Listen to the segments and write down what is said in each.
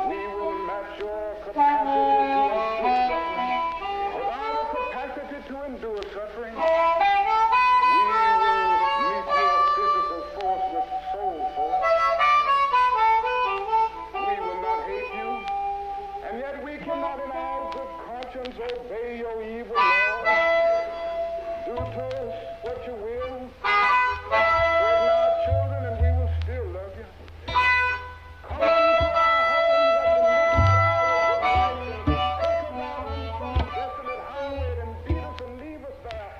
we will match your capacity to endure suffering. Without a capacity to endure suffering, we will meet your physical force with soul force. We will not hate you, and yet we cannot in our good conscience obey your evil laws. Do to us what you will. Threaten our children and we will still love you. Come into our homes at the midnight hour of the night and take us out on some desolate highway and beat us and leave us there.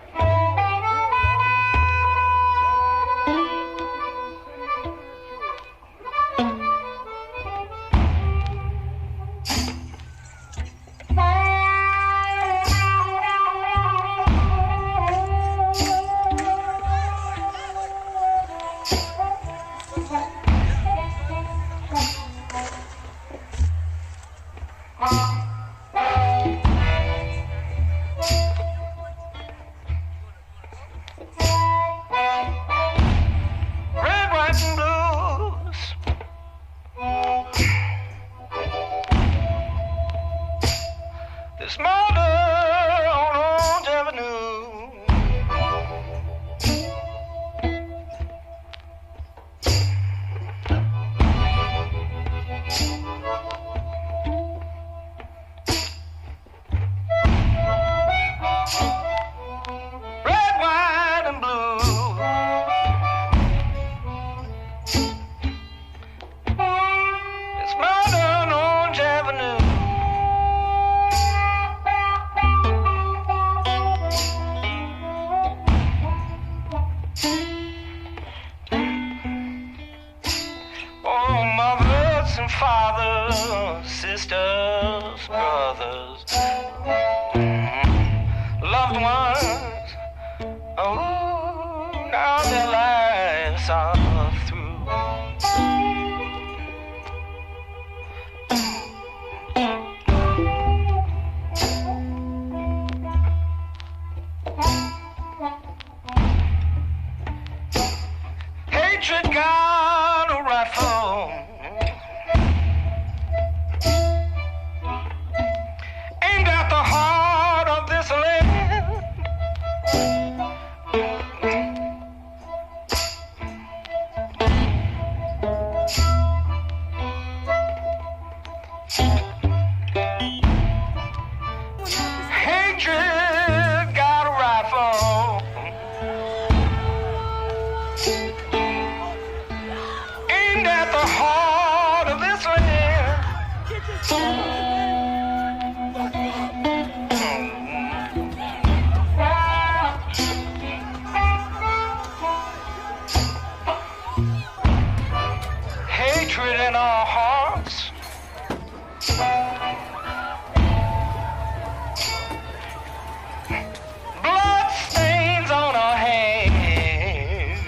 This murder on Orange Avenue. Red, white, and blue. This murder on Orange Avenue. Mothers and fathers, sisters, brothers, loved ones, oh, now their lives are through. Hatred got a rifle, aimed at the heart of this land. Hatred got a rifle, aimed at the heart of this land. Hatred in our hearts, blood stains on our hands.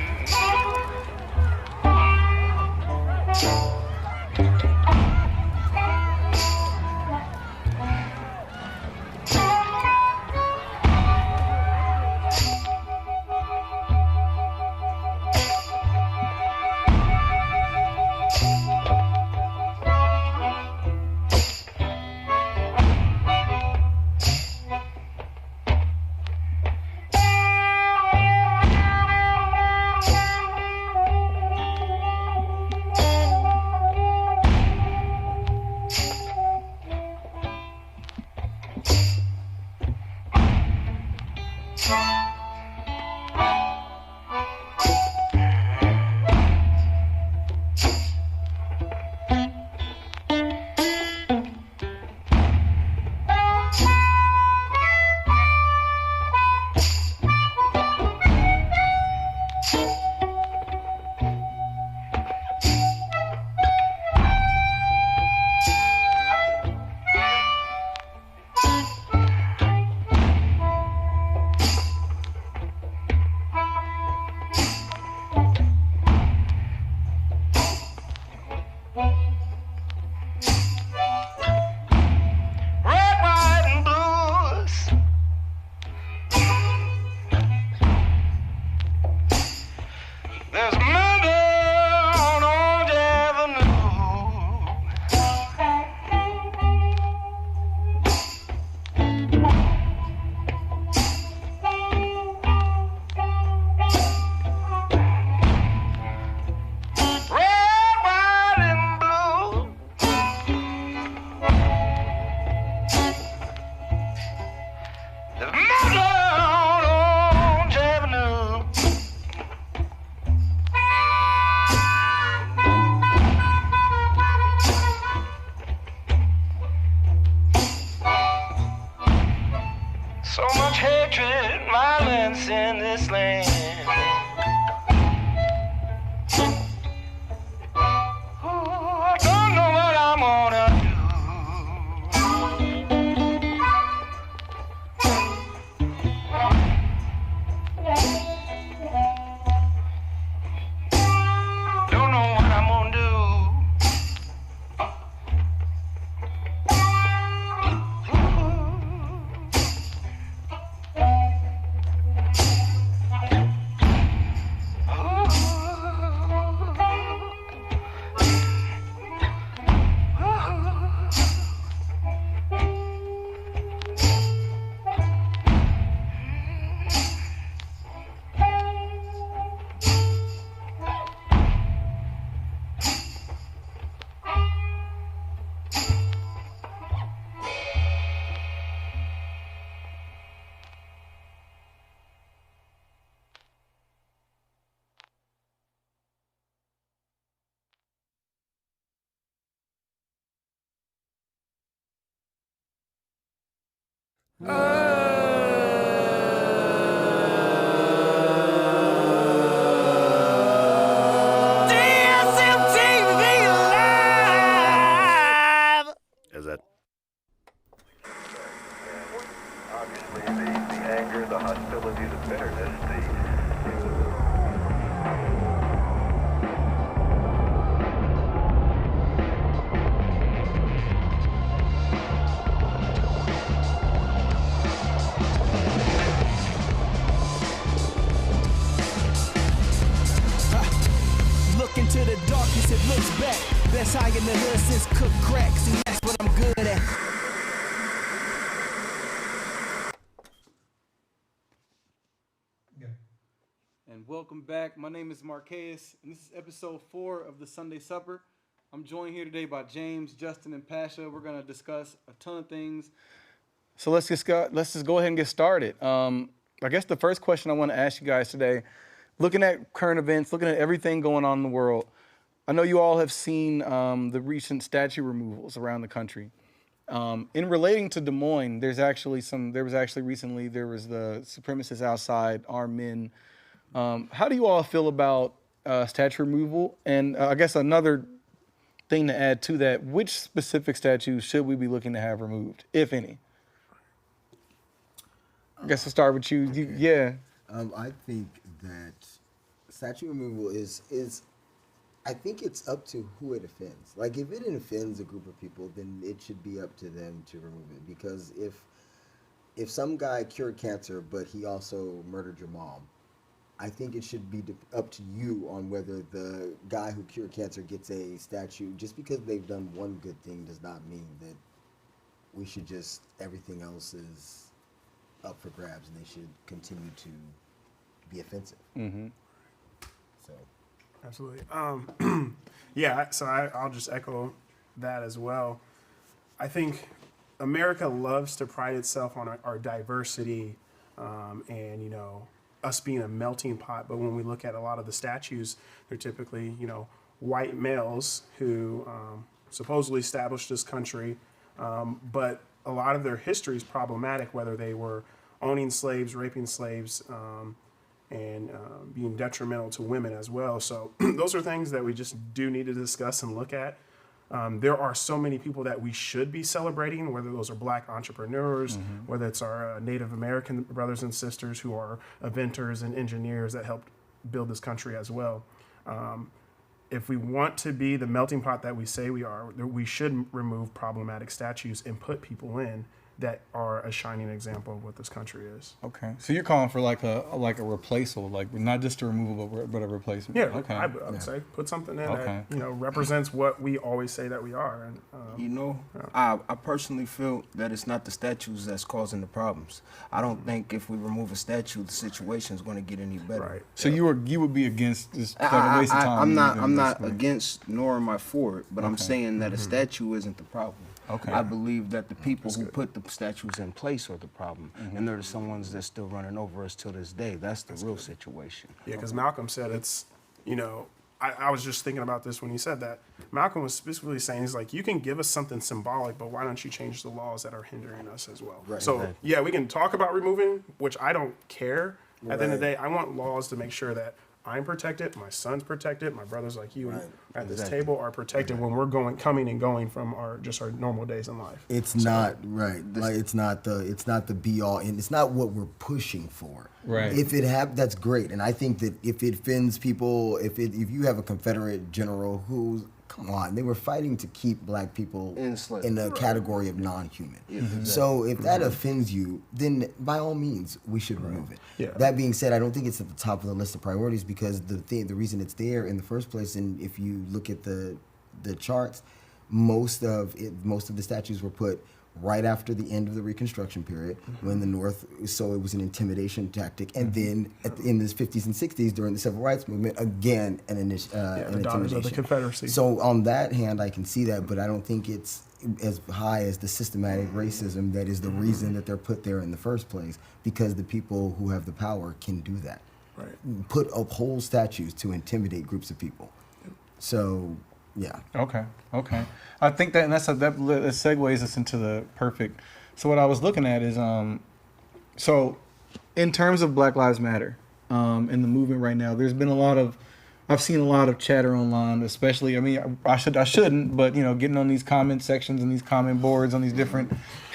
hatred, violence in this land. Oh, I don't know what I'm gonna do. Don't know what I'm gonna do. Is that? Obviously, the anger, the hostility, the bitterness, Look into the darkness, it looks back. Best high in the hood since cook crack. See, that's what I'm good at. And welcome back. My name is MarKaus, and this is episode 4 of the Sunday Supper. I'm joined here today by James, Justin, and Pasha. We're going to discuss a ton of things. So let's just go ahead and get started. I guess the first question I want to ask you guys today, looking at current events, looking at everything going on in the world, I know you all have seen the recent statue removals around the country. In relating to Des Moines, there was actually recently the supremacists outside, armed men. How do you all feel about statue removal? And I guess another thing to add to that, which specific statues should we be looking to have removed, if any? I guess I'll start with you. Okay. Yeah. I think that statue removal is I think it's up to who it offends. Like, if it offends a group of people, then it should be up to them to remove it. Because if some guy cured cancer, but he also murdered your mom, I think it should be up to you on whether the guy who cured cancer gets a statue. Just because they've done one good thing does not mean that we should just, everything else is up for grabs and they should continue to be offensive. Mm-hmm. So. Absolutely. Yeah, so I'll just echo that as well. I think America loves to pride itself on our diversity and, you know, us being a melting pot. But when we look at a lot of the statues, they're typically, you know, white males who supposedly established this country. But a lot of their history is problematic, whether they were owning slaves, raping slaves, and being detrimental to women as well. So those are things that we just do need to discuss and look at. There are so many people that we should be celebrating, whether those are black entrepreneurs, whether it's our Native American brothers and sisters who are inventors and engineers that helped build this country as well. If we want to be the melting pot that we say we are, we should remove problematic statues and put people in that are a shining example of what this country is. Okay, so you're calling for like a replaceable, like not just a removal, but a replacement. Yeah, okay. I would say put something in that, you know, represents what we always say that we are. And you know, I personally feel that it's not the statues that's causing the problems. I don't think if we remove a statue, the situation is going to get any better. Right. So you would be against this like a waste of time? I'm not against, nor am I for it, but I'm saying that a statue isn't the problem. Okay. I believe that the people who put the statues in place are the problem, and they're the some ones that's still running over us till this day. That's the real situation. Yeah, because Malcolm said it's, you know, I was just thinking about this when he said that. Malcolm was specifically saying, he's like, you can give us something symbolic, but why don't you change the laws that are hindering us as well? Right. So, Right. yeah, we can talk about removing, which I don't care. At the end of the Right. day, I want laws to make sure that I'm protected, my son's protected, my brothers like you Right. at this table are protected when we're coming and going from our normal days in life. It's not right. Like it's not the be all, and it's not what we're pushing for. Right. If it that's great, and I think that if it offends people, if you have a Confederate general who's, come on, they were fighting to keep black people Enslaved. in the category of non-human. Exactly. So if that offends you, then by all means we should remove it. Yeah. That being said, I don't think it's at the top of the list of priorities because the reason it's there in the first place, and if you look at the charts, most of the statues were put right after the end of the Reconstruction period when the North, so it was an intimidation tactic, and then in the 50s and 60s during the Civil Rights Movement, again an the intimidation. Daughters of the Confederacy. So on that hand, I can see that, but I don't think it's as high as the systematic racism that is the reason that they're put there in the first place, because the people who have the power can do that. Right. Put up whole statues to intimidate groups of people. So, yeah. Okay. I think that, and that segues us into the perfect. So what I was looking at is, so in terms of Black Lives Matter, in the movement right now, there's been I've seen a lot of chatter online, especially, I mean, I shouldn't, but, getting on these comment sections and these comment boards on these different,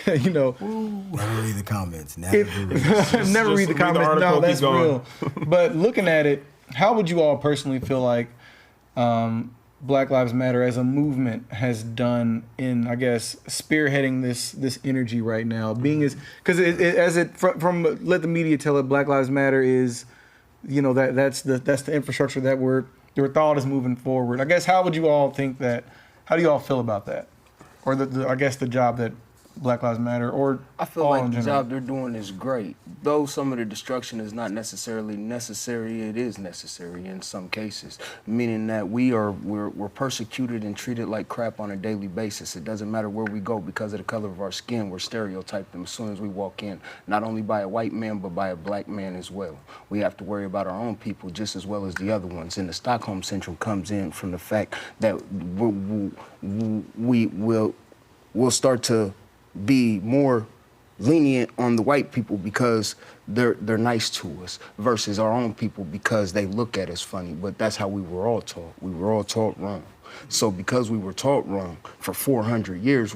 Never read the comments. Never never read the comments. article, No, keep that's going. real. But looking at it, how would you all personally feel like Black Lives Matter as a movement has done in, I guess, spearheading this energy right now? Being from let the media tell it, Black Lives Matter is, that's the infrastructure that we're thought is moving forward. I guess, how would you all think that? How do you all feel about that, or I guess the job that Black Lives Matter, or I feel all like in the general? job they're doing is great. Though some of the destruction is not necessarily necessary, it is necessary in some cases. Meaning that we're persecuted and treated like crap on a daily basis. It doesn't matter where we go because of the color of our skin. We're stereotyped as soon as we walk in, not only by a white man but by a black man as well. We have to worry about our own people just as well as the other ones. And the Stockholm Syndrome comes in from the fact that we'll start to be more lenient on the white people because they're nice to us versus our own people because they look at us funny. But that's how we were all taught. We were all taught wrong. So because we were taught wrong for 400 years,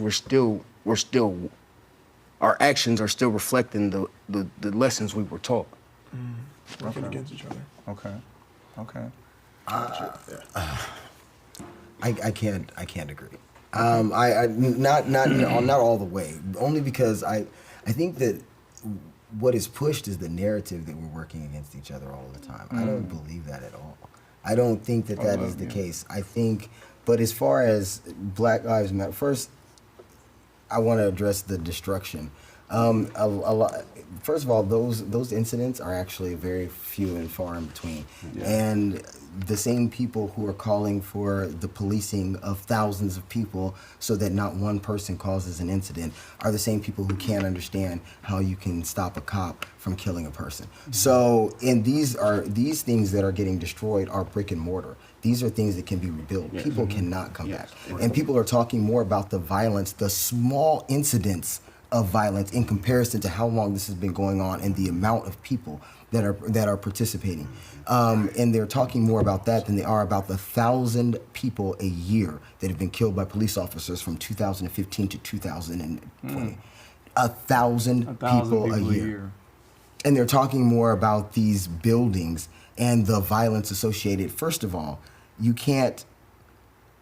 our actions are still reflecting the lessons we were taught. Working against each other. Okay. I can't agree. I not all the way. Only because I think that what is pushed is the narrative that we're working against each other all the time. I don't believe that at all. I don't think that is the case. I think, but as far as Black Lives Matter, first, I want to address the destruction. A lot. First of all, those incidents are actually very few and far in between, and the same people who are calling for the policing of thousands of people so that not one person causes an incident are the same people who can't understand how you can stop a cop from killing a person. So, and these things that are getting destroyed are brick and mortar. These are things that can be rebuilt. People cannot come back. And people are talking more about the violence, the small incidents of violence in comparison to how long this has been going on and the amount of people that are participating. And they're talking more about that than they are about the 1,000 people a year that have been killed by police officers from 2015 to 2020. 1,000 people a year. And they're talking more about these buildings and the violence associated. First of all,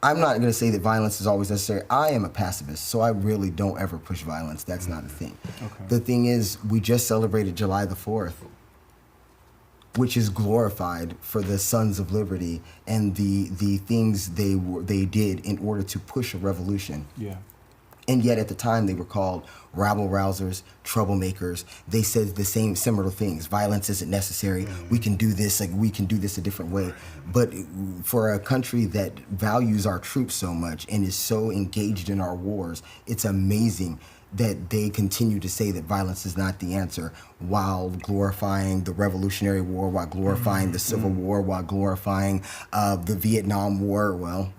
I'm not going to say that violence is always necessary. I am a pacifist, so I really don't ever push violence. That's not a thing. Okay. The thing is, we just celebrated July the 4th, which is glorified for the Sons of Liberty and the things they did in order to push a revolution. Yeah. And yet at the time they were called rabble rousers, troublemakers. They said the same similar things. Violence isn't necessary. We can do this. We can do this a different way. But for a country that values our troops so much and is so engaged in our wars, it's amazing that they continue to say that violence is not the answer while glorifying the Revolutionary War, while glorifying the Civil War, while glorifying the Vietnam War,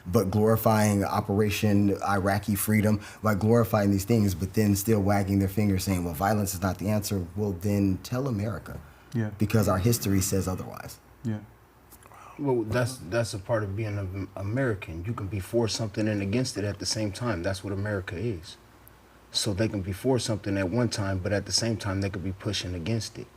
but glorifying Operation Iraqi Freedom, by glorifying these things, but then still wagging their finger saying, well, violence is not the answer. Well, then tell America. Yeah. Because our history says otherwise. Yeah. Well, that's a part of being an American. You can be for something and against it at the same time. That's what America is. So they can be for something at one time, but at the same time they could be pushing against it.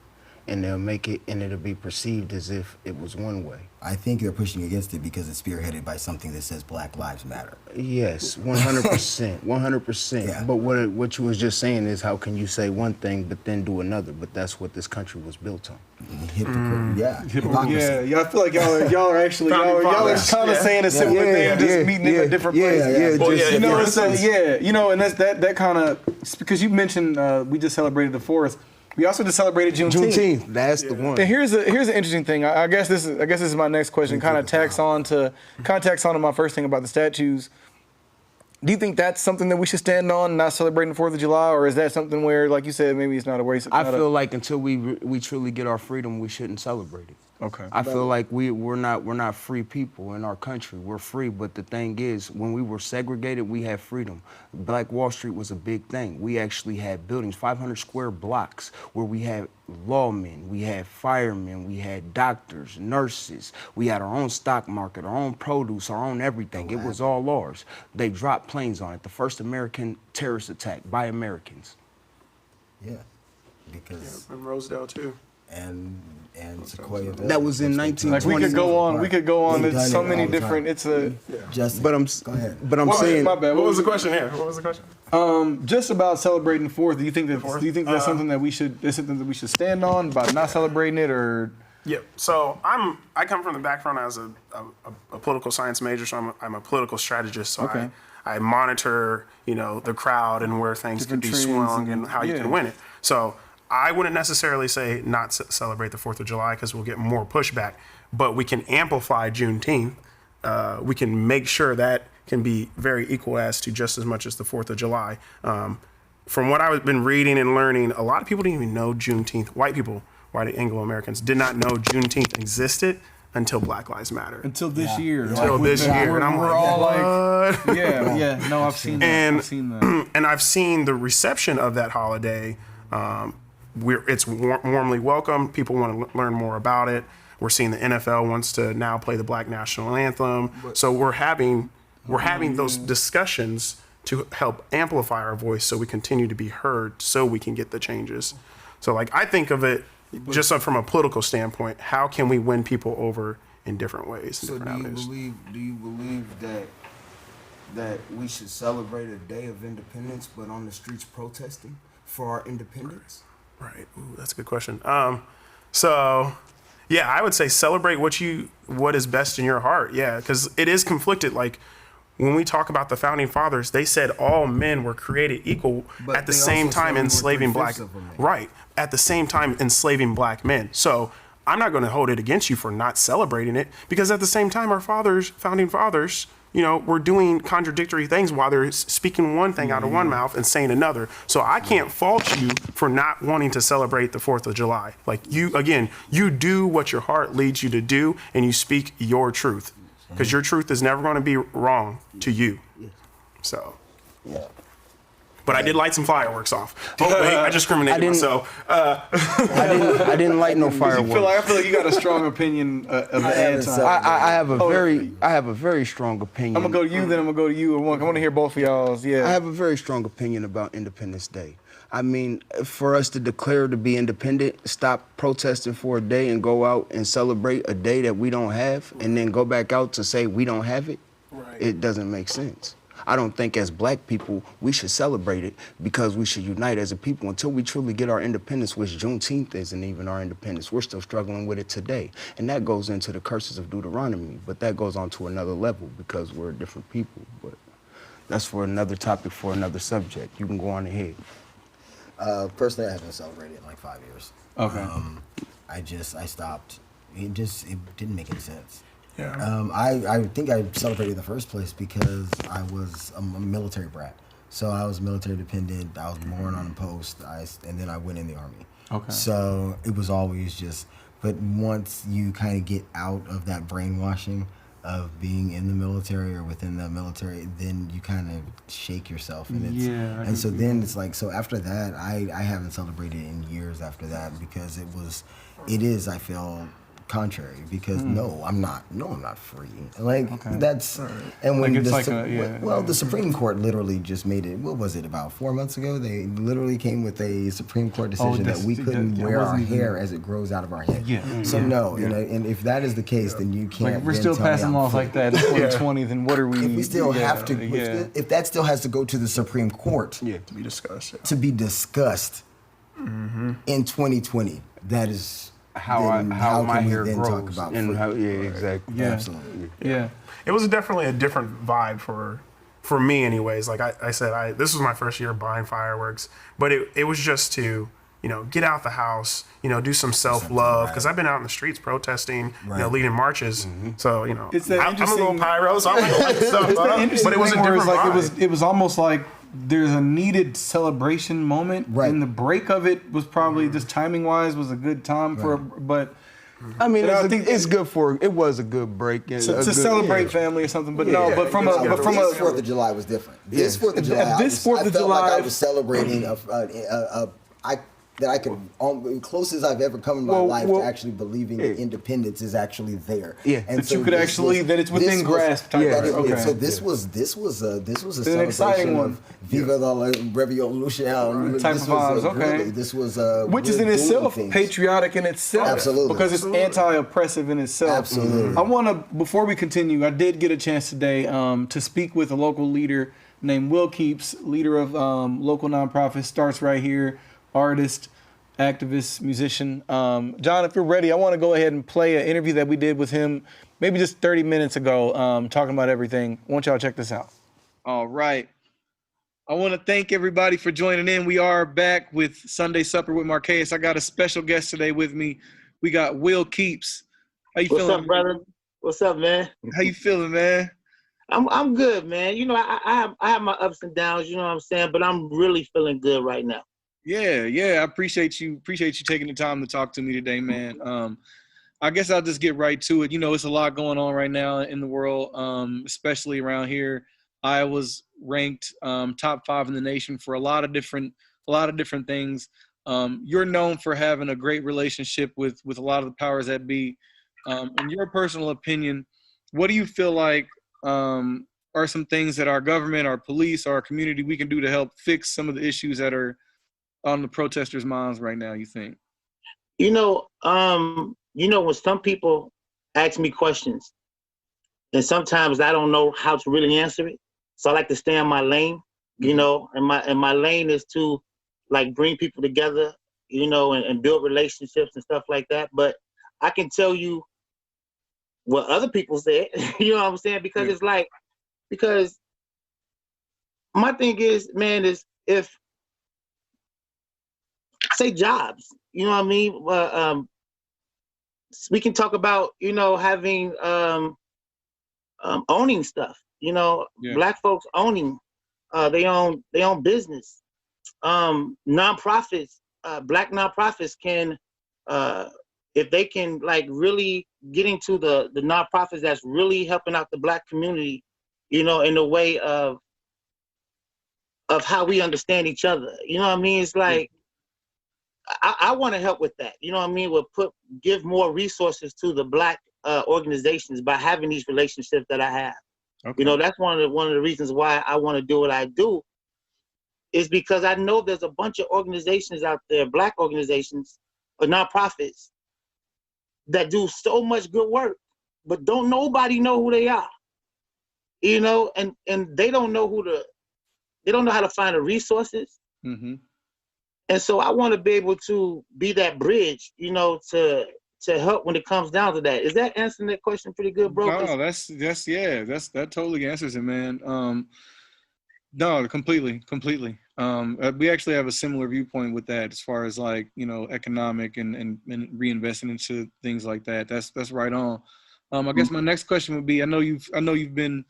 And they'll make it, and it'll be perceived as if it was one way. I think they're pushing against it because it's spearheaded by something that says Black Lives Matter. Yes, 100%, 100%. Yeah. But what you was just saying is, how can you say one thing but then do another? But that's what this country was built on. Hypocrite. Yeah. Hypocrisy. Yeah, I feel like y'all are actually y'all are kind of saying a similar thing, just meeting in a different place. You know, and that's that kind of, because you mentioned we just celebrated the 4th. We also just celebrated Juneteenth. That's the one. And here's an interesting thing. I guess this is my next question. Kind of tacks on to my first thing about the statues. Do you think that's something that we should stand on, not celebrating the 4th of July, or is that something where, like you said, maybe it's not a waste? I feel like until we truly get our freedom, we shouldn't celebrate it. Okay. I feel like we're not free people in our country. We're free, but the thing is, when we were segregated, we had freedom. Black Wall Street was a big thing. We actually had buildings, 500 square blocks, where we had lawmen, we had firemen, we had doctors, nurses. We had our own stock market, our own produce, our own everything. It was all ours. They dropped planes on it. The first American terrorist attack by Americans. Yeah, because in Rosedale too. And Sequoia. That was in 1920. Like we could go on. There's so many different. It's a. Just. But I'm. Go ahead. But I'm saying. My bad. What was the question here? What was the question? Just about celebrating the 4th. Do you think that's something that we should? Is something that we should stand on about not celebrating it, or? Yeah. So I come from the background as a political science major, so I'm a political strategist. So Okay. I monitor, the crowd and where things Different can be trends swung and and- how you yeah. can win it. So I wouldn't necessarily say not celebrate the 4th of July because we'll get more pushback, but we can amplify Juneteenth. We can make sure that can be very equal as to just as much as the 4th of July. From what I've been reading and learning, a lot of people didn't even know Juneteenth. White Anglo-Americans did not know Juneteenth existed until Black Lives Matter. Until this year. Until this year. And I'm we're like, all what? like, yeah. No, I've seen that. I've seen that. And I've seen the reception of that holiday. It's warmly welcome. People want to learn more about it. We're seeing the NFL wants to now play the Black National Anthem. So we're having those discussions to help amplify our voice so we continue to be heard so we can get the changes. So like I think of it just from a political standpoint, how can we win people over in different ways? So do you believe that we should celebrate a day of independence but on the streets protesting for our independence? Right. Ooh, that's a good question. So yeah, I would say celebrate what is best in your heart. Yeah, because it is conflicted. Like when we talk about the founding fathers, they said all men were created equal, but at the same time enslaving at the same time enslaving black men. So I'm not going to hold it against you for not celebrating it, because at the same time our founding fathers, were doing contradictory things while they're speaking one thing out of one mouth and saying another. So I can't fault you for not wanting to celebrate the 4th of July. Like you do what your heart leads you to do, and you speak your truth, because your truth is never going to be wrong to you. So, but I did light some fireworks off. Oh, wait, I discriminated myself. I didn't light no fireworks. I feel like you got a strong opinion of the anti. I have a very strong opinion. I'm gonna go to you, then I'm gonna go to you. I want to hear both of y'all's. Yeah. I have a very strong opinion about Independence Day. I mean, for us to declare to be independent, stop protesting for a day and go out and celebrate a day that we don't have, and then go back out to say we don't have it, it doesn't make sense. I don't think as black people we should celebrate it, because we should unite as a people until we truly get our independence, which Juneteenth isn't even our independence. We're still struggling with it today. And that goes into the curses of Deuteronomy, but that goes on to another level because we're different people. But that's for another topic, for another subject. You can go on ahead. Personally, I haven't celebrated in like 5 years. Okay. I stopped. It didn't make any sense. Yeah. I think I celebrated in the first place because I was a military brat. So I was military dependent. I was born on a post, and then I went in the Army. Okay. So it was always just, but once you kind of get out of that brainwashing of being in the military or within the military, then you kind of shake yourself, and it's and so then it's like, so after that, I haven't celebrated in years after that, because it is I feel contrary, because no, I'm not free. Like that's and when like it's the Supreme Court literally just made it. What was it, about 4 months ago? They literally came with a Supreme Court decision that we couldn't wear our hair as it grows out of our head. And if that is the case, then you can't. Like, if we're still passing laws like that in 2020, then what are we? If we still have to, if that still has to go to the Supreme Court, to be discussed. To be discussed in 2020, that is. How my hair grows talk about and how exactly absolutely It was definitely a different vibe for me, anyways. Like I said, this was my first year buying fireworks, but it was just to get out the house, do some self-love, because I've been out in the streets protesting, leading marches. So it's that I'm a little pyro, so I'm gonna light stuff up. But it was a different vibe. It was almost like there's a needed celebration moment, and the break of it was probably just timing wise was a good time for. But I mean, I think it's good for. It was a good break to celebrate family or something. But but from a 4th of July was different. This 4th of July, I felt like I was celebrating that I could, close as I've ever come in my life to actually believing that independence is actually there. And so you could that it's within grasp. So this was a celebration of Viva la Revolution type of vibes. This was which is in itself patriotic in itself. Absolutely. Because it's anti-oppressive in itself. Absolutely. I want to, before we continue, I did get a chance today to speak with a local leader named Will Keeps, leader of local nonprofit Starts Right Here, artist, activist, musician. John, if you're ready, I want to go ahead and play an interview that we did with him maybe just 30 minutes ago, talking about everything. I want y'all to check this out. All right. I want to thank everybody for joining in. We are back with Sunday Supper with MarKaus. I got a special guest today with me. We got Will Keeps. How you feeling? What's up, brother? What's up, man? How you feeling, man? I'm good, man. I have my ups and downs, you know what I'm saying? But I'm really feeling good right now. Yeah. I appreciate you taking the time to talk to me today, man. I guess I'll just get right to it. It's a lot going on right now in the world, especially around here. Iowa's ranked top 5 in the nation for a lot of different things. You're known for having a great relationship with a lot of the powers that be. In your personal opinion, what do you feel like are some things that our government, our police, our community, we can do to help fix some of the issues that are on the protesters' minds right now, you think? When some people ask me questions, and sometimes I don't know how to really answer it, so I like to stay in my lane, and my lane is to like bring people together, and build relationships and stuff like that. But I can tell you what other people said, you know what I'm saying? Because it's like, because my thing is, man, is if, say jobs, you know what I mean? We can talk about, having, owning stuff, Black folks owning, they own business. Nonprofits, Black nonprofits can, if they can like really get into the nonprofits that's really helping out the Black community, in the way of how we understand each other. You know what I mean? It's like, I want to help with that. You know what I mean? Give more resources to the Black organizations by having these relationships that I have. Okay. That's one of the reasons why I want to do what I do, is because I know there's a bunch of organizations out there, Black organizations or nonprofits, that do so much good work, but don't nobody know who they are. And they don't know they don't know how to find the resources. Mm-hmm. And so I want to be able to be that bridge, to help when it comes down to that. Is that answering that question pretty good, bro? No, that totally answers it, man. No, completely. We actually have a similar viewpoint with that, as far as like, economic and reinvesting into things like that. That's right on. I guess my next question would be, I know you've been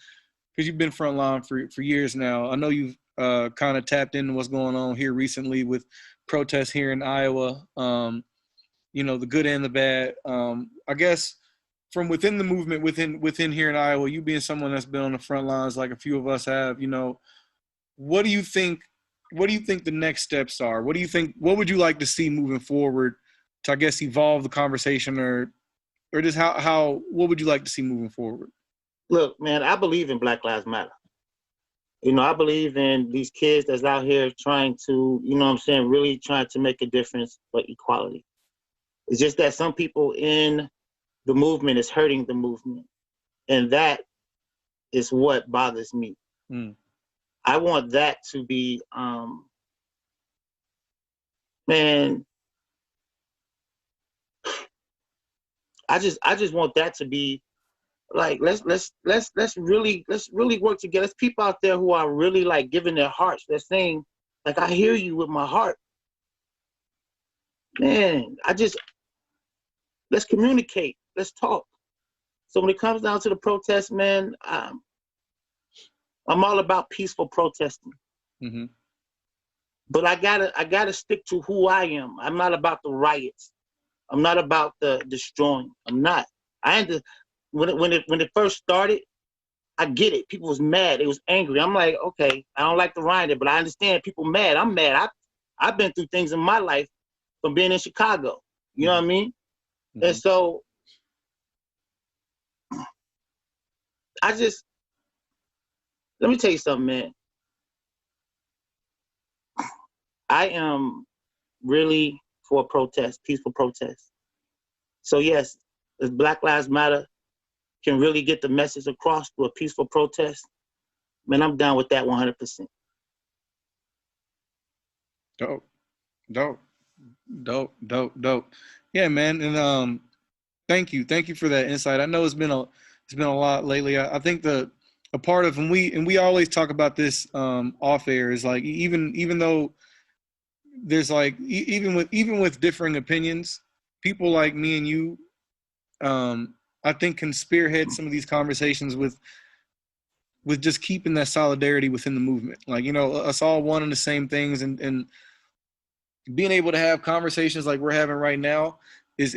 because you've been frontline for years now. I know you've kind of tapped into what's going on here recently with protests here in Iowa. You know, the good and the bad. I guess from within the movement, within here in Iowa, you being someone that's been on the front lines like a few of us have, you know, what do you think the next steps are? What would you like to see moving forward to, I guess, evolve the conversation, or just what would you like to see moving forward? Look, man, I believe in Black Lives Matter. You know, I believe in these kids that's out here trying to, you know what I'm saying, really trying to make a difference for equality. It's just that some people in the movement is hurting the movement. And that is what bothers me. I want that to be, man, I just want that to be like, let's really work together. There's people out there who are really like giving their hearts. They're saying, like, I hear you with my heart. Man, let's communicate. Let's talk. So when it comes down to the protest, man, I'm all about peaceful protesting. Mm-hmm. But I gotta stick to who I am. I'm not about the riots. I'm not about the destroying. I'm not. When it first started, I get it. People was mad. They was angry. I'm like, okay, I don't like the riot, but I understand people mad. I'm mad. I've been through things in my life from being in Chicago. You know what I mean? Mm-hmm. And so let me tell you something, man. I am really for protest, peaceful protest. So yes, if Black Lives Matter can really get the message across through a peaceful protest, man, I'm down with that 100%. Dope. Yeah, man, and thank you for that insight. I know it's been a lot lately. I think a part of, and we always talk about this off air, is like even though there's like even with differing opinions, people like me and you, I think, can spearhead some of these conversations with just keeping that solidarity within the movement. Like, you know, us all wanting the same things, and being able to have conversations like we're having right now is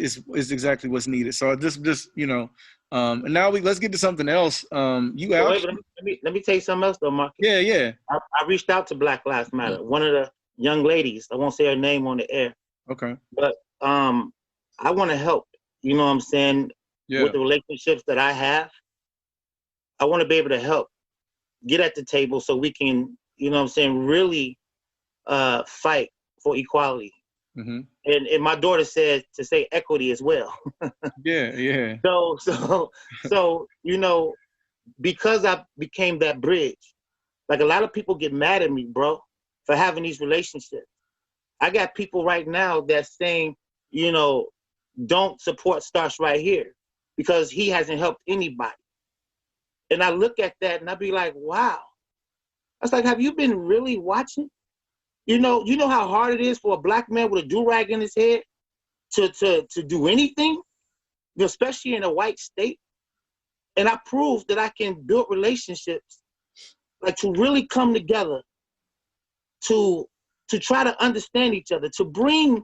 exactly what's needed. So just you know, and now let's get to something else. Let me tell you something else though, Mark. Yeah. I reached out to Black Lives Matter. Mm-hmm. One of the young ladies, I won't say her name on the air. Okay. But I want to help. You know what I'm saying? Yeah. With the relationships that I have, I want to be able to help get at the table so we can, you know what I'm saying, really fight for equality. Mm-hmm. And my daughter said to say equity as well. Yeah. So you know, because I became that bridge, like a lot of people get mad at me, bro, for having these relationships. I got people right now that's saying, you know, don't support Starks right here because he hasn't helped anybody. And I look at that and I be like, wow. I was like, have you been really watching? You know how hard it is for a black man with a do-rag in his head to do anything, especially in a white state. And I proved that I can build relationships, like to really come together, to try to understand each other, to bring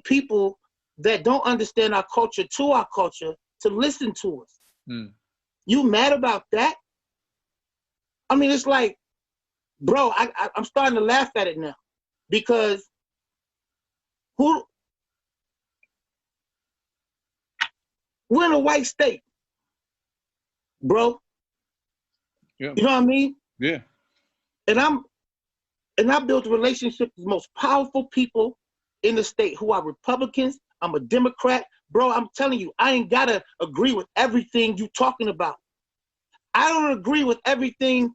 people that don't understand our culture to our culture to listen to us. Mm. You mad about that? I mean, it's like, bro, I'm starting to laugh at it now because we're in a white state, bro. Yeah. You know what I mean? Yeah. And I built a relationship with the most powerful people in the state who are Republicans. I'm a Democrat. Bro, I'm telling you, I ain't gotta agree with everything you talking about. I don't agree with everything.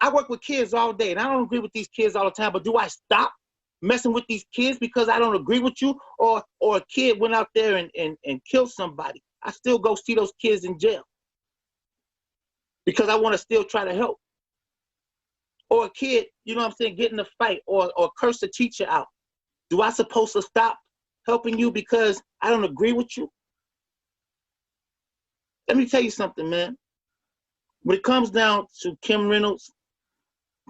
I work with kids all day, and I don't agree with these kids all the time, but do I stop messing with these kids because I don't agree with you? Or a kid went out there and killed somebody. I still go see those kids in jail because I want to still try to help. Or a kid, you know what I'm saying, get in a fight or curse a teacher out. Do I supposed to stop helping you because I don't agree with you? Let me tell you something, man. when it comes down to Kim Reynolds,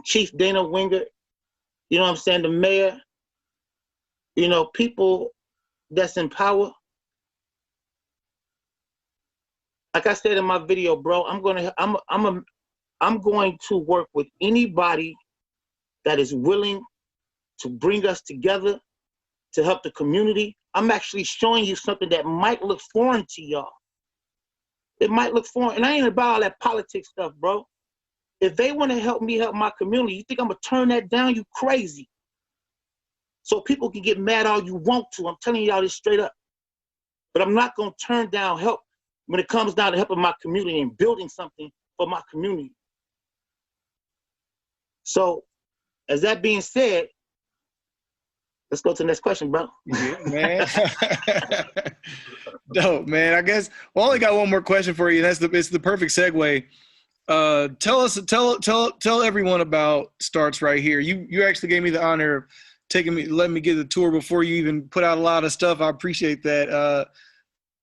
Chief Dana Wingert, you know what I'm saying, the mayor, you know, people that's in power. Like I said in my video, bro, I'm going to work with anybody that is willing to bring us together to help the community. I'm actually showing you something that might look foreign to y'all. It might look foreign, and I ain't about all that politics stuff, bro. If they want to help me help my community, you think I'm gonna turn that down? You crazy. So people can get mad all you want to. I'm telling y'all this straight up. But I'm not gonna turn down help when it comes down to helping my community and building something for my community. So, as that being said, let's go to the next question, bro. Yeah, man. Dope, man. I guess I only got one more question for you. It's the perfect segue. Tell everyone about Starts Right Here. You actually gave me the honor of letting me get the tour before you even put out a lot of stuff. I appreciate that.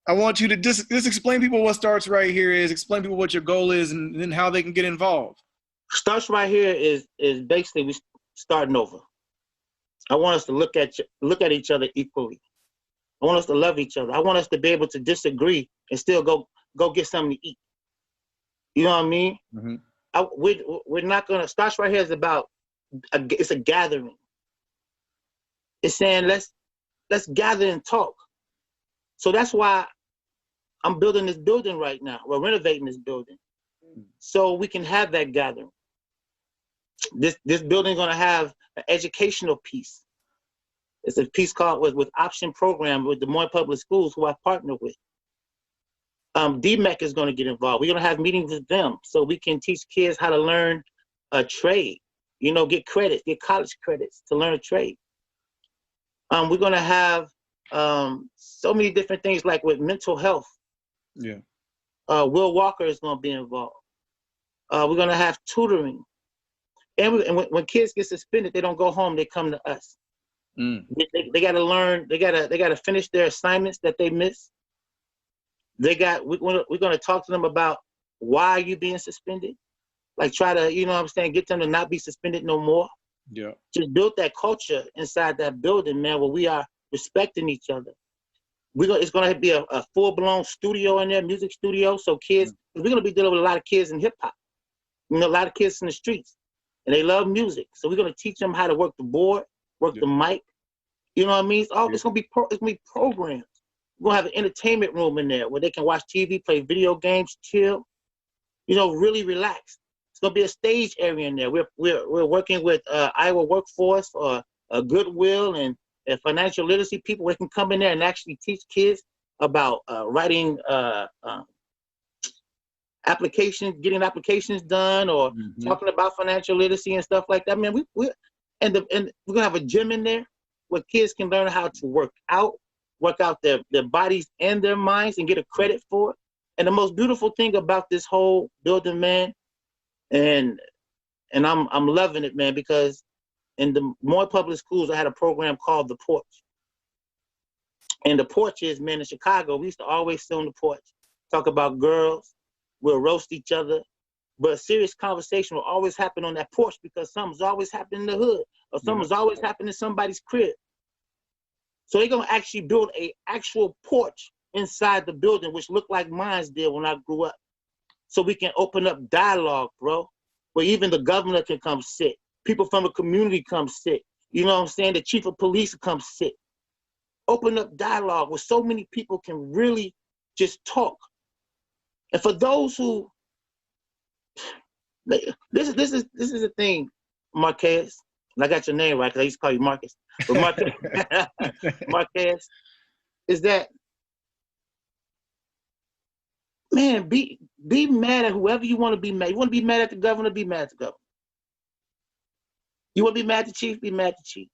I want you to just explain people what Starts Right Here is, explain people what your goal is, and then how they can get involved. Starts Right Here is basically we starting over. I want us to look at each other equally. I want us to love each other. I want us to be able to disagree and still go get something to eat. You know what I mean? Mm-hmm. We're not gonna. Starts Right Here is about it's a gathering. It's saying let's gather and talk. So that's why I'm building this building right now. We're renovating this building so we can have that gathering. This building is gonna have an educational piece. It's a piece called with Option Program with Des Moines Public Schools, who I partner with. DMEC is going to get involved. We're going to have meetings with them so we can teach kids how to learn a trade, you know, get credits, get college credits to learn a trade. We're going to have so many different things like with mental health. Yeah. Will Walker is going to be involved. We're going to have tutoring. And when kids get suspended, they don't go home, they come to us. Mm. They got to learn, they got to finish their assignments that they miss. We're going to talk to them about why you being suspended. Like try to, you know what I'm saying, get them to not be suspended no more. Yeah. Just build that culture inside that building, man, where we are respecting each other. It's going to be a full-blown studio in there, music studio. So kids, we're going to be dealing with a lot of kids in hip hop. You know, a lot of kids in the streets, and they love music. So we're going to teach them how to work the board, work the mic. You know what I mean? It's going to be programs. We're going to have an entertainment room in there where they can watch TV, play video games, chill, you know, really relax. It's going to be a stage area in there. We're working with Iowa Workforce or Goodwill and financial literacy people. They can come in there and actually teach kids about writing applications, getting applications done, or talking about financial literacy and stuff like that. I mean, we're going to have a gym in there where kids can learn how to work out their bodies and their minds and get a credit for it. And the most beautiful thing about this whole building, man, and I'm loving it, man, because in the Moy Public Schools, I had a program called The Porch. And the porch is, man, in Chicago, we used to always sit on the porch, talk about girls, we'll roast each other, but a serious conversation will always happen on that porch because something's always happening in the hood or something's always happening in somebody's crib. So they're going to actually build an actual porch inside the building, which looked like mine did when I grew up. So we can open up dialogue, bro, where even the governor can come sit. People from the community come sit. You know what I'm saying? The chief of police come sit. Open up dialogue where so many people can really just talk. And for those who, this is the thing, MarKaus. And I got your name right because I used to call you Marcus. But MarKaus is that, man, be mad at whoever you want to be mad. You want to be mad at the governor, be mad at the governor. You want to be mad at the chief, be mad at the chief.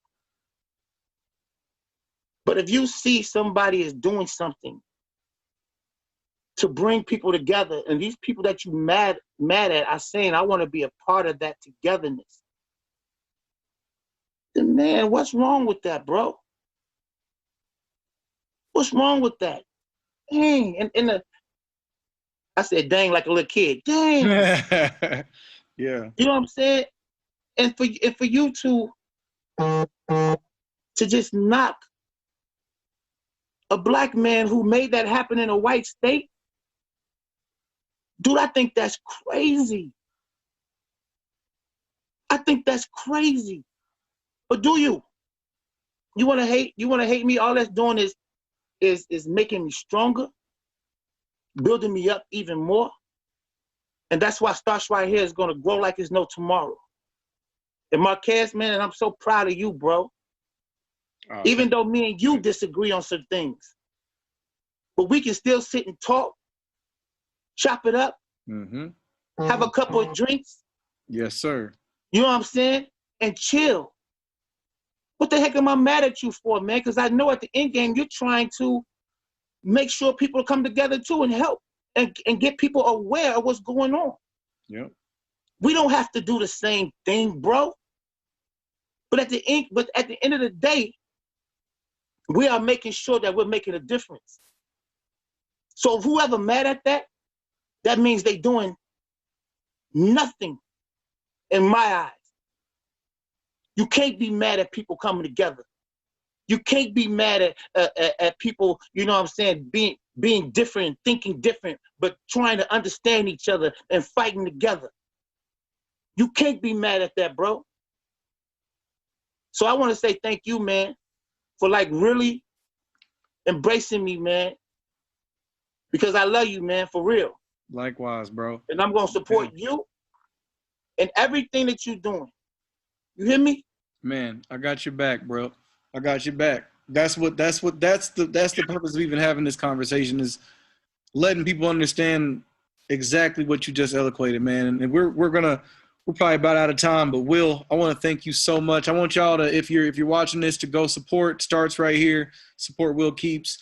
But if you see somebody is doing something to bring people together, and these people that you mad at are saying, I want to be a part of that togetherness, then man, what's wrong with that, bro? What's wrong with that? Dang, and I said, dang, like a little kid. Dang. Yeah. You know what I'm saying? And for you to just knock a black man who made that happen in a white state, dude, I think that's crazy. I think that's crazy. But do you? You wanna hate? You wanna hate me? All that's doing is making me stronger, building me up even more. And that's why Starch right here is gonna grow like there's no tomorrow. And MarKaus, man, and I'm so proud of you, bro. Even though me and you disagree on some things, but we can still sit and talk, chop it up, have a couple of drinks. Yes, sir. You know what I'm saying? And chill. What the heck am I mad at you for, man? Because I know at the end game, you're trying to make sure people come together too and help and get people aware of what's going on. Yep. We don't have to do the same thing, bro. But at the end of the day, we are making sure that we're making a difference. So whoever mad at that, that means they doing nothing in my eyes. You can't be mad at people coming together. You can't be mad at people, you know what I'm saying, being different, thinking different, but trying to understand each other and fighting together. You can't be mad at that, bro. So I want to say thank you, man, for like really embracing me, man. Because I love you, man, for real. Likewise, bro. And I'm gonna support you and everything that you're doing. You hear me? Man, I got your back, bro. I got your back. That's the purpose of even having this conversation, is letting people understand exactly what you just eloquated, man. And we're probably about out of time, but Will, I want to thank you so much. I want y'all to, if you're watching this, to go support Starts right here. Support Will Keeps.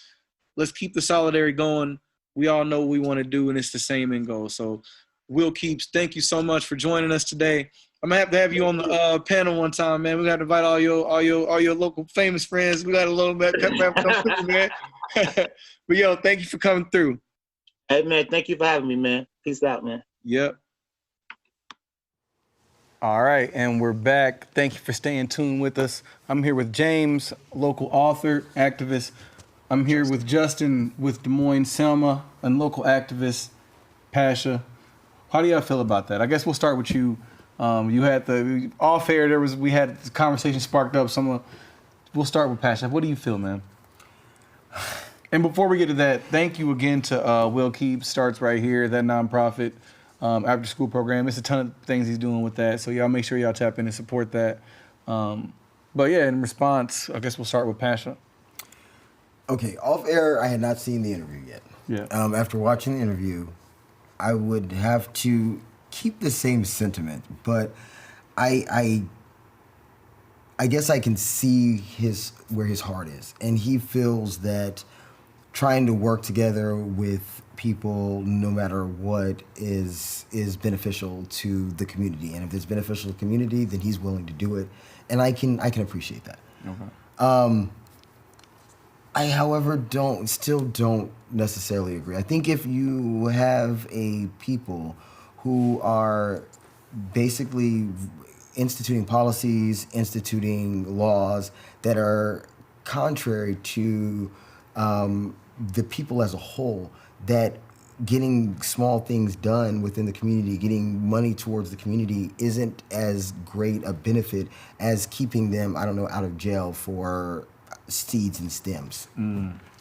Let's keep the solidarity going. We all know what we want to do, and it's the same end goal. So, Will Keeps, thank you so much for joining us today. I'm gonna have to have you on the panel one time, man. We got to invite all your local famous friends. We got a little bit come through, man. But yo, thank you for coming through. Hey man, thank you for having me, man. Peace out, man. Yep. All right, and we're back. Thank you for staying tuned with us. I'm here with James, local author, activist. I'm here with Justin with Des Moines, Selma, and local activist, Pasha. How do y'all feel about that? I guess we'll start with you. You had the off air. We had the conversation sparked up. We'll start with Pasha. What do you feel, man? And before we get to that, thank you again to Will Keeps, Starts right here, that nonprofit after school program. It's a ton of things he's doing with that. So y'all make sure y'all tap in and support that. But yeah, in response, I guess we'll start with Pasha. Okay, off air, I had not seen the interview yet. Yeah. After watching the interview, I would have to keep the same sentiment, but I guess I can see where his heart is, and he feels that trying to work together with people, no matter what, is beneficial to the community, and if it's beneficial to the community, then he's willing to do it, and I can appreciate that. Okay. I, however, still don't necessarily agree. I think if you have a people who are basically instituting policies, instituting laws that are contrary to the people as a whole, that getting small things done within the community, getting money towards the community isn't as great a benefit as keeping them, I don't know, out of jail for seeds and stems.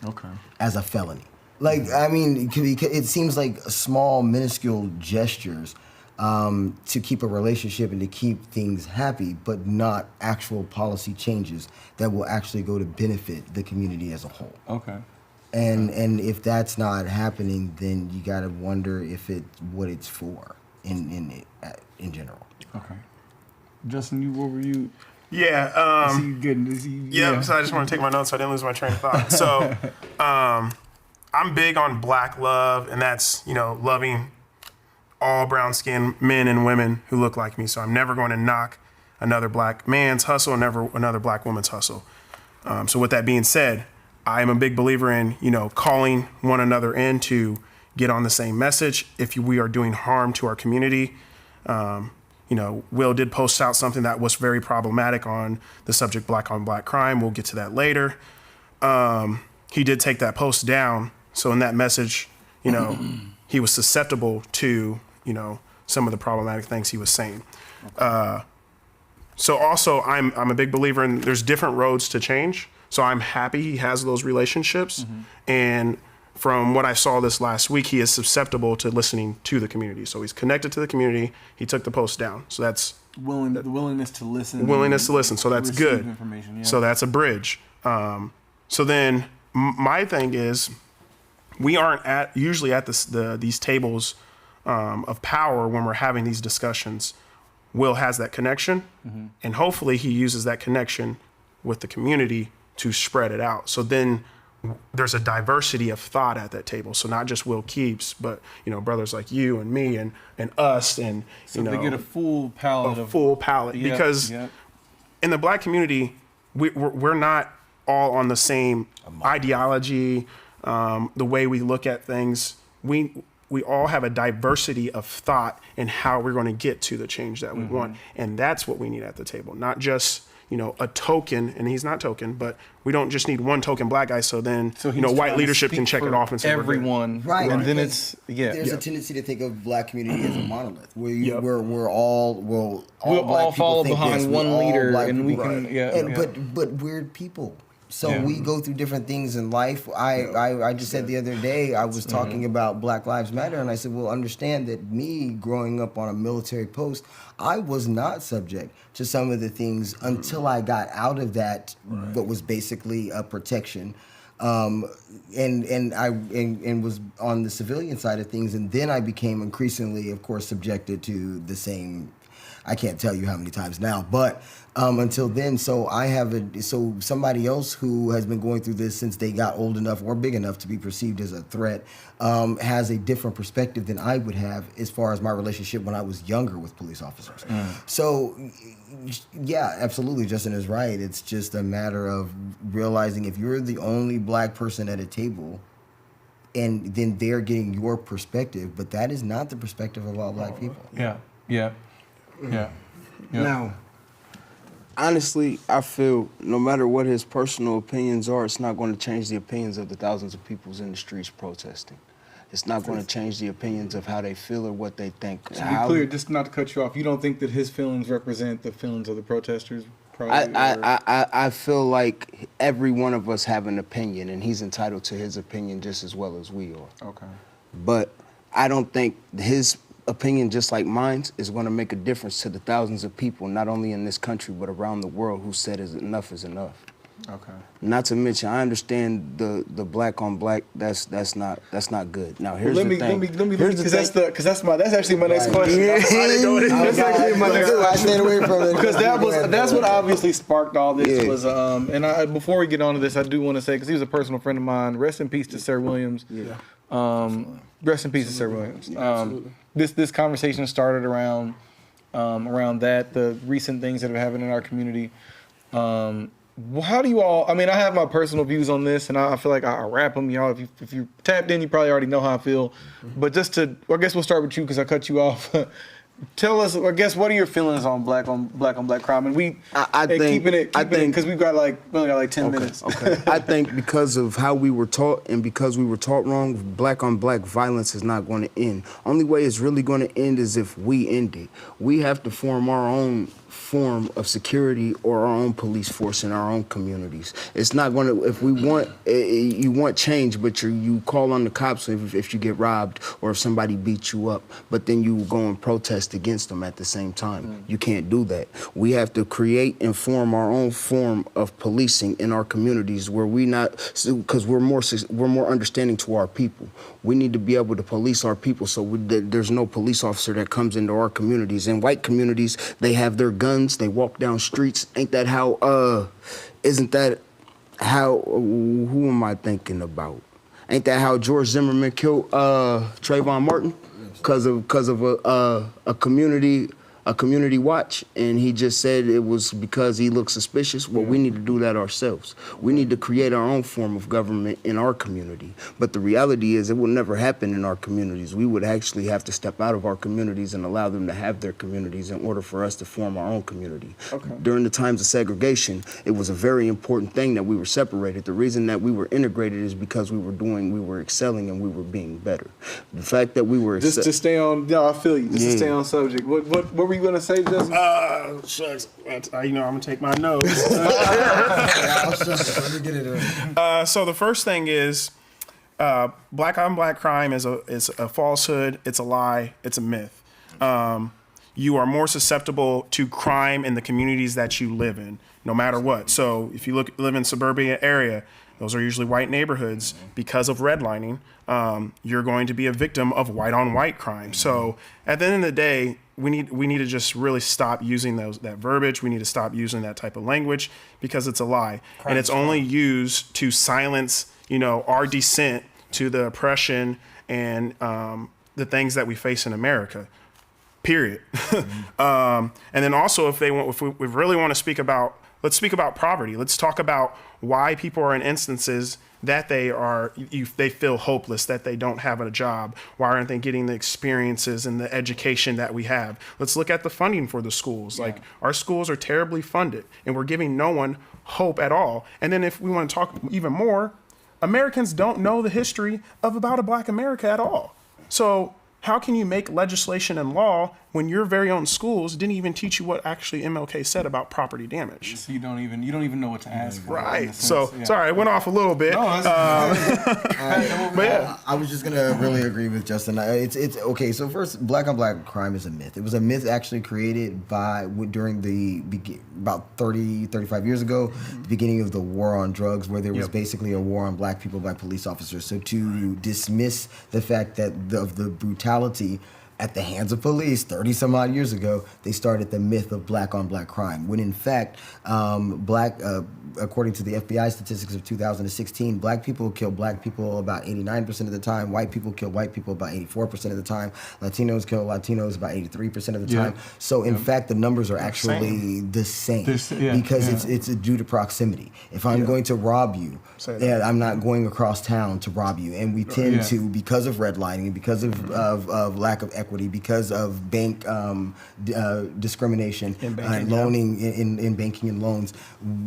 Okay. As a felony. Like, I mean, it seems like small, minuscule gestures to keep a relationship and to keep things happy, but not actual policy changes that will actually go to benefit the community as a whole. Okay. And if that's not happening, then you got to wonder if it's what it's for in general. Okay. Justin, what were you? Yeah. Is he good? Yeah. So I just want to take my notes so I didn't lose my train of thought. So I'm big on Black love, and that's, loving all brown-skinned men and women who look like me. So I'm never going to knock another black man's hustle, never another black woman's hustle. So with that being said, I am a big believer in, calling one another in to, get on the same message if we are doing harm to our community. Will did post out something that was very problematic on the subject black on black crime. We'll get to that later. He did take that post down. So in that message, he was susceptible to, some of the problematic things he was saying. So also I'm a big believer in there's different roads to change. So I'm happy he has those relationships. And from what I saw this last week, he is susceptible to listening to the community. So he's connected to the community. He took the post down. So that's the willingness to listen. Willingness to listen. So that's good. Yeah. So that's a bridge. So then my thing is, we aren't usually at these tables of power when we're having these discussions. Will has that connection, and hopefully he uses that connection with the community to spread it out. So then there's a diversity of thought at that table. So not just Will Keeps, but brothers like you and me and us, and so they get a full palette. Because in the black community, we're not all on the same ideology, the way we look at things. We all have a diversity of thought in how we're going to get to the change that we want. And that's what we need at the table, not just, a token, and he's not token, but we don't just need one token black guy. So then, white leadership can check it off and say everyone. Right. And then there's a tendency to think of black community as a monolith where we'll all follow behind one leader and we can, but we're people. So we go through different things in life. I just said the other day, I was talking about Black Lives Matter, and I said, well, understand that me growing up on a military post, I was not subject to some of the things until I got out of that, what was basically a protection. And was on the civilian side of things, and then I became increasingly, of course, subjected to the same. I can't tell you how many times now, but until then, so somebody else who has been going through this since they got old enough or big enough to be perceived as a threat has a different perspective than I would have as far as my relationship when I was younger with police officers. So, yeah, absolutely, Justin is right. It's just a matter of realizing if you're the only black person at a table, and then they're getting your perspective, but that is not the perspective of all black people. Yeah. Now, honestly, I feel no matter what his personal opinions are, it's not going to change the opinions of the thousands of people in the streets protesting. It's not going to change the opinions of how they feel or what they think. To be clear, just not to cut you off, you don't think that his feelings represent the feelings of the protesters? I feel like every one of us have an opinion, and he's entitled to his opinion just as well as we are. Okay. But I don't think his opinion, just like mine, is going to make a difference to the thousands of people, not only in this country, but around the world, who said enough is enough. Okay. Not to mention, I understand the black on black. That's not good. Now here's the thing. Because that's actually my next question. That's actually my next question. I stayed away from it because that's what obviously sparked all this. Was before we get on to this, I do want to say, because he was a personal friend of mine. Rest in peace to Sir Williams. Rest in peace to Sir Williams. This conversation started around that, the recent things that have happened in our community. How do you all? I mean, I have my personal views on this, and I feel like I wrap them. Y'all, if you tapped in, you probably already know how I feel. But I guess we'll start with you because I cut you off. Tell us, I guess, what are your feelings on black crime? And I think because we only got like 10 minutes. Okay. I think because of how we were taught and because we were taught wrong, black on black violence is not going to end. Only way it's really going to end is if we end it. We have to form our own form of security or our own police force in our own communities. It's not going to, if we want, you want change, but you call on the cops if you get robbed or if somebody beats you up, but then you go and protest against them at the same time. You can't do that. We have to create and form our own form of policing in our communities where because we're more understanding to our people. We need to be able to police our people so there's no police officer that comes into our communities. In white communities, they have their guns, they walk down streets. Isn't that how, who am I thinking about? Ain't that how George Zimmerman killed Trayvon Martin? Because of a community a community watch, and he just said it was because he looked suspicious. Well, we need to do that ourselves. We need to create our own form of government in our community. But the reality is it will never happen in our communities. We would actually have to step out of our communities and allow them to have their communities in order for us to form our own community. Okay. During the times of segregation, it was a very important thing that we were separated. The reason that we were integrated is because we were excelling and we were being better. The fact that we were just to stay on, I feel you. Just to stay on subject. What were you gonna say, Justin? Shucks. I'm gonna take my notes. So the first thing is, black on black crime is a falsehood. It's a lie. It's a myth. You are more susceptible to crime in the communities that you live in, no matter what. So if you live in suburban area, those are usually white neighborhoods. Because of redlining, you're going to be a victim of white on white crime. So at the end of the day, we need to just really stop using that verbiage. We need to stop using that type of language because it's a lie. And it's only used to silence, our descent to the oppression and the things that we face in America. Period. And then also, if we really want to speak about, let's speak about poverty. Let's talk about why people are in instances that they feel hopeless, that they don't have a job. Why aren't they getting the experiences and the education that we have? Let's look at the funding for the schools. Like, our schools are terribly funded and we're giving no one hope at all. And then if we want to talk even more, Americans don't know the history about a black America at all. So how can you make legislation and law when your very own schools didn't even teach you what actually MLK said about property damage? So you don't even know what to ask for. Right. So sorry, I went off a little bit. No, but yeah, I was just gonna really agree with Justin. It's okay. So first, black on black crime is a myth. It was a myth actually created during about 35 years ago, the beginning of the war on drugs, where there was basically a war on black people, black police officers. So to dismiss the fact that of the brutality at the hands of police 30 some odd years ago, they started the myth of black on black crime. When in fact, according to the FBI statistics of 2016, black people kill black people about 89% of the time, white people kill white people about 84% of the time, Latinos kill Latinos about 83% of the time. So in fact, the numbers are actually the same because it's due to proximity. If I'm going to rob you, I'm not going across town to rob you. And we tend to, because of redlining, because of lack of equity, because of bank discrimination and loaning in banking and loans,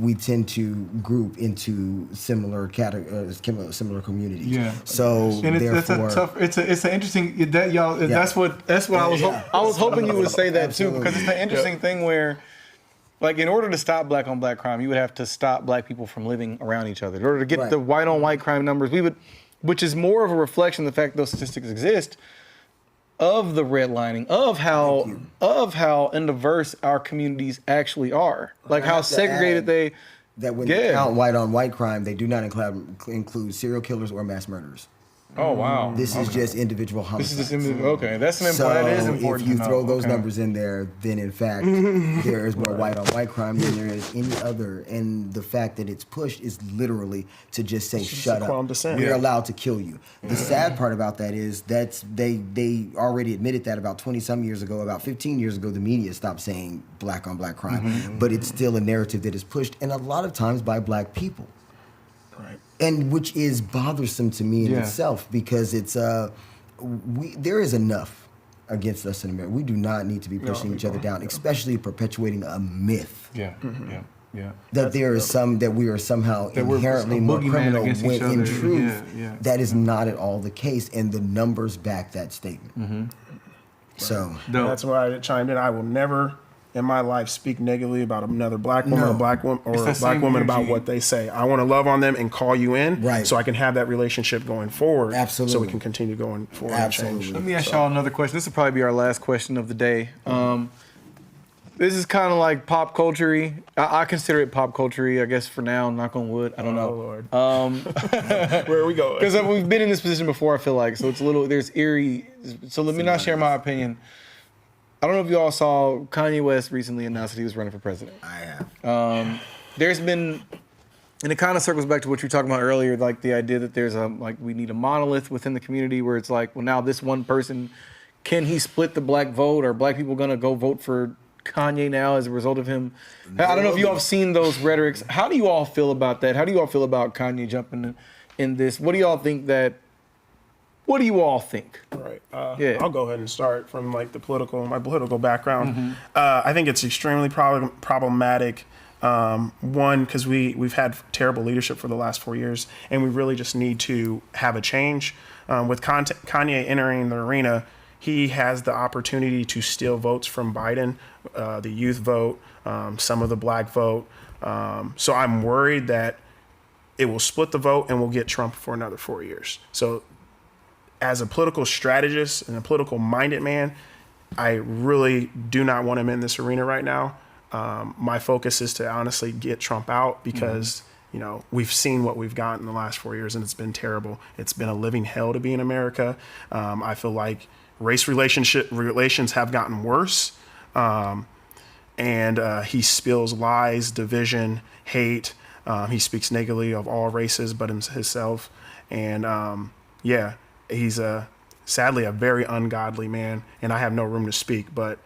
we tend to group into similar communities. Yeah. So and therefore, it's an interesting That's what I was hoping you would say that too, because it's an interesting thing where, like, in order to stop black on black crime, you would have to stop black people from living around each other. In order to get the white on white crime numbers, which is more of a reflection of the fact those statistics exist, of the redlining, of how diverse our communities actually are, like how segregated that when they count white on white crime, they do not include serial killers or mass murderers. Oh wow! This is just individual homicides. Okay, that's an important. That is important. If you throw those numbers in there, then in fact there is more white on white crime than there is any other. And the fact that it's pushed is literally to just say, "Shut up. We're allowed to kill you." The sad part about that is they already admitted that about 20 some years ago. About 15 years ago, the media stopped saying black on black crime, but it's still a narrative that is pushed, and a lot of times by black people. Right. And which is bothersome to me in itself, because it's there is enough against us in America. We do not need to be pushing each other down, especially perpetuating a myth. That there is that we are somehow inherently more criminal when in truth that is not at all the case, and the numbers back that statement. So that's why I chimed in. I will never in my life speak negatively about another black woman, or black woman about what they say. I want to love on them and call you in, so I can have that relationship going forward. Absolutely. So we can continue going forward. Absolutely. And change. Let me ask y'all another question. This will probably be our last question of the day. This is kind of like pop culture-y. I consider it pop culture-y, I guess, for now. Knock on wood. I don't know. Lord. Where are we going? Because we've been in this position before, I feel like. So it's there's eerie. So let me not share my opinion. I don't know if you all saw Kanye West recently announced that he was running for president. I have. There's been, and it kind of circles back to what you were talking about earlier, like the idea that there's we need a monolith within the community where it's like, well, now this one person can he split the black vote? Are black people gonna go vote for Kanye now as a result of him? I don't know if you all have seen those rhetorics. How do you all feel about that? How do you all feel about Kanye jumping in this? What do you all think? Right. I'll go ahead and start from like my political background. I think it's extremely problematic. One, because we've had terrible leadership for the last 4 years, and we really just need to have a change. With Kanye entering the arena, he has the opportunity to steal votes from Biden, the youth vote, some of the black vote. So I'm worried that it will split the vote and we'll get Trump for another 4 years. So as a political strategist and a political minded man, I really do not want him in this arena right now. My focus is to honestly get Trump out because, you know, we've seen what we've gotten in the last 4 years and it's been terrible. It's been a living hell to be in America. I feel like race relations have gotten worse. And he spills lies, division, hate. He speaks negatively of all races but himself. And he's sadly a very ungodly man, and I have no room to speak, but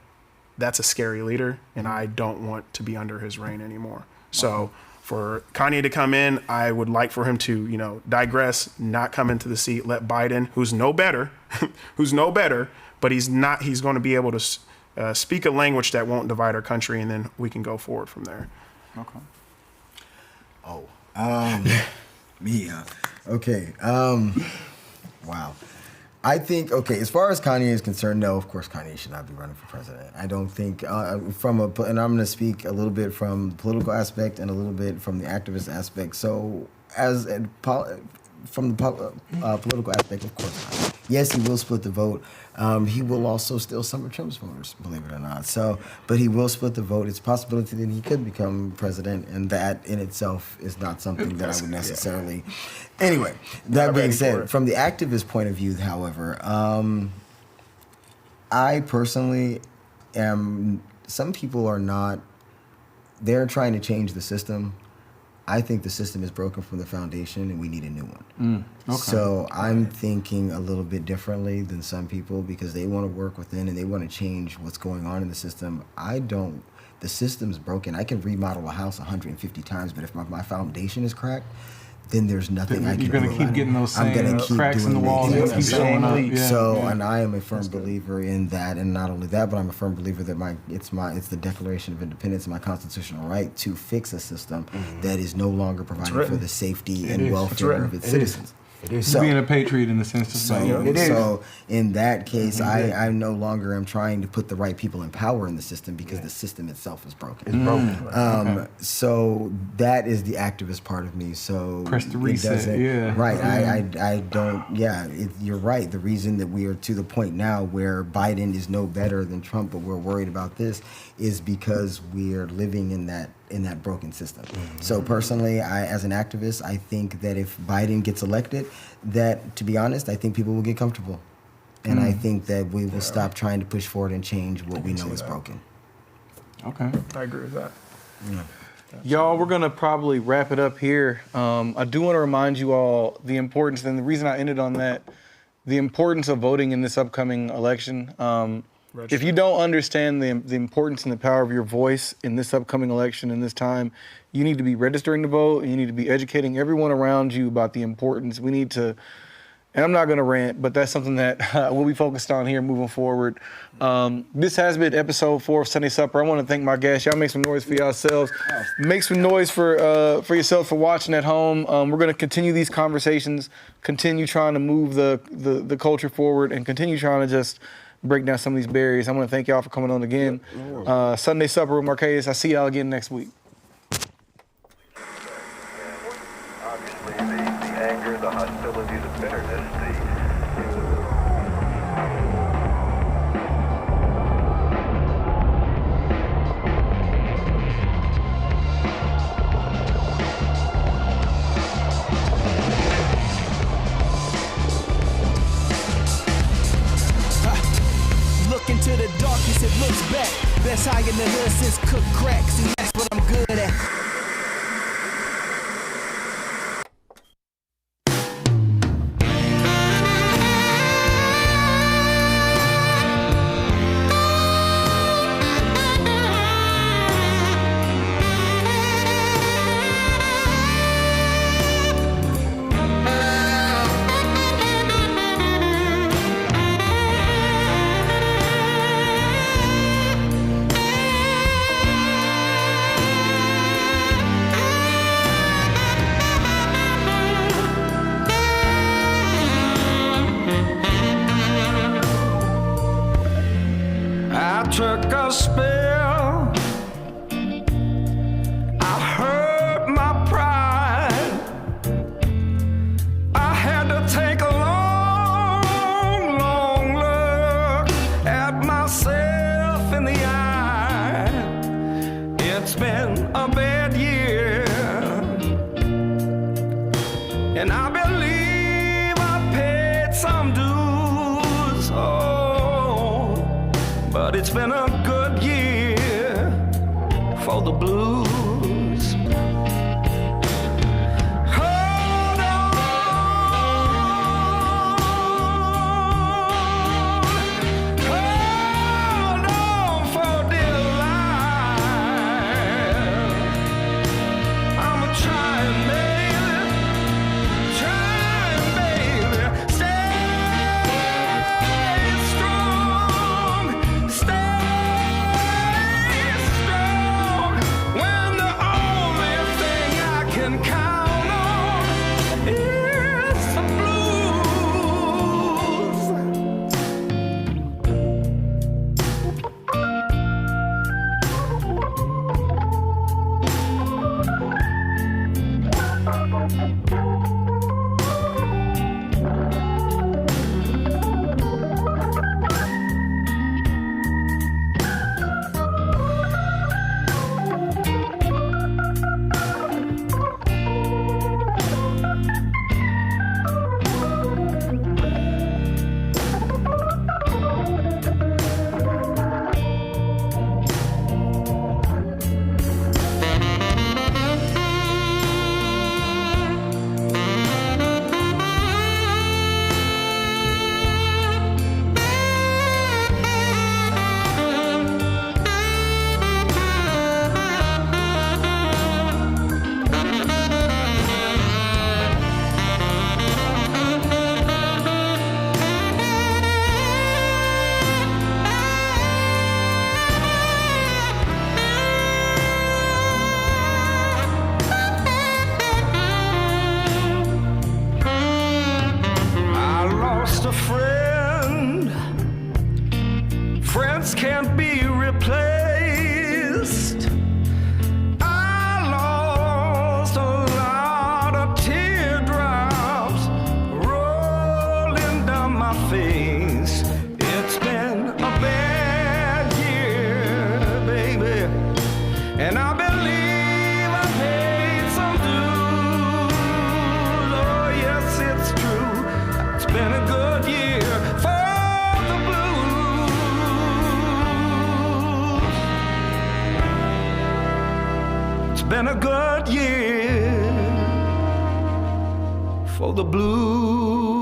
that's a scary leader, and I don't want to be under his reign anymore. So for Kanye to come in, I would like for him to, you know, digress, not come into the seat, let Biden, who's no better, but he's going to be able to speak a language that won't divide our country, and then we can go forward from there. Okay. Okay. Wow. I think, as far as Kanye is concerned, no, of course Kanye should not be running for president. I don't think, and I'm going to speak a little bit from the political aspect and a little bit from the activist aspect. So from the political aspect, of course not. Yes, he will split the vote. He will also steal some of Trump's voters, believe it or not. But he will split the vote. It's a possibility that he could become president, and that in itself is not something that I would necessarily. Anyway, that being said, from the activist point of view, however, I personally am. Some people are not. They're trying to change the system. I think the system is broken from the foundation and we need a new one. Okay. So I'm thinking a little bit differently than some people because they want to work within and they want to change what's going on in the system. I don't. The system's broken. I can remodel a house 150 times, but if my foundation is cracked, then there's nothing I can do. You're going to keep getting those same cracks in the walls. Keep showing up. And I am a firm believer in that, and not only that, but I'm a firm believer that it's the Declaration of Independence and my constitutional right to fix a system that is no longer providing for the safety and welfare of its citizens. It is. So, being a patriot in the sense of so in that case, I no longer am trying to put the right people in power in the system because the system itself is broken. It's broken. So that is the activist part of me. So press the reset. Right. I don't. Yeah. You're right. The reason that we are to the point now where Biden is no better than Trump, but we're worried about this, is because we are living in that broken system. So personally, as an activist, I think that if Biden gets elected, that, to be honest, I think people will get comfortable. And I think that we will stop trying to push forward and change what we know is broken. Okay. I agree with that. Yeah. Y'all, we're going to probably wrap it up here. I do want to remind you all the importance, and the reason I ended on that, the importance of voting in this upcoming election. If you don't understand the importance and the power of your voice in this upcoming election, in this time, you need to be registering to vote, and you need to be educating everyone around you about the importance. We need to, and I'm not going to rant, but that's something that we'll be focused on here moving forward. This has been episode 4 of Sunday Supper. I want to thank my guests. Y'all make some noise for yourselves. Make some noise for yourself for watching at home. We're going to continue these conversations, continue trying to move the culture forward, and continue trying to just break down some of these barriers. I want to thank y'all for coming on again. Sunday Supper with MarKaus. I'll see y'all again next week. Obviously, the anger, the hostility, the bitterness, Look into the darkness, it looks back. Best high in the hood since cook crack. See, that's what I'm good bad year. And I believe I paid some dues. Oh, but it's been a good year for the blues. Hold on, hold on for dear life. I'm trying, baby, stay strong, when the only thing I can count on is the blues. I lost a friend. Friends can't be replaced. I lost a lot of teardrops rolling down my face. It's been a bad year, baby, and I believe I paid some dues. Oh, yes, it's true. It's been a good year for the blues. It's been a good year for the blues.